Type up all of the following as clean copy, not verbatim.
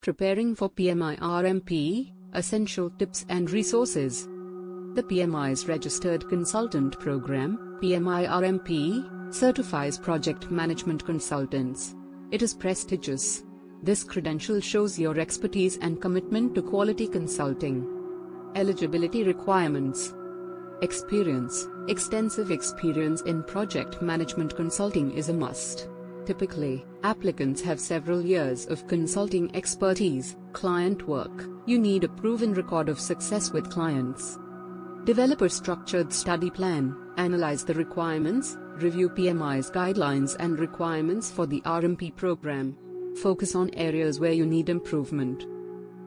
Preparing for PMI RMP, Essential Tips and Resources. The PMI's Registered Consultant Program, PMI RMP, certifies project management consultants. It is prestigious. This credential shows your expertise and commitment to quality consulting. Eligibility requirements. Experience. Extensive experience in project management consulting is a must. Typically, applicants have several years of consulting expertise, client work. You need a proven record of success with clients. Develop a structured study plan, analyze the requirements, review PMI's guidelines and requirements for the RMP program. Focus on areas where you need improvement.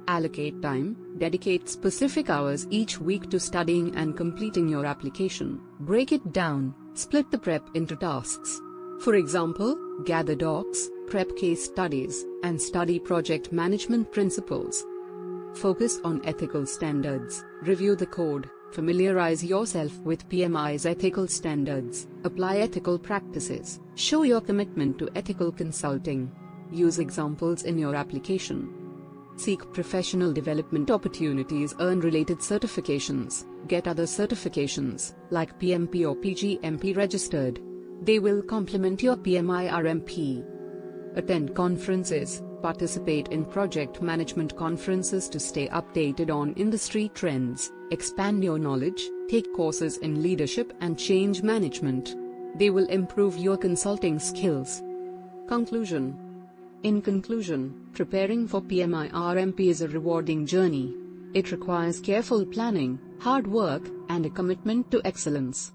Allocate time, dedicate specific hours each week to studying and completing your application. Break it down, split the prep into tasks. For example, gather docs, prep case studies, and study project management principles. Focus on ethical standards, review the code, familiarize yourself with PMI's ethical standards, apply ethical practices, show your commitment to ethical consulting. Use examples in your application. Seek professional development opportunities, earn related certifications, get other certifications, like PMP or PgMP registered. They will complement your PMI RMP. Attend conferences, participate in project management conferences to stay updated on industry trends, expand your knowledge, take courses in leadership and change management. They will improve your consulting skills. Conclusion. In conclusion, preparing for PMI RMP is a rewarding journey. It requires careful planning, hard work, and a commitment to excellence.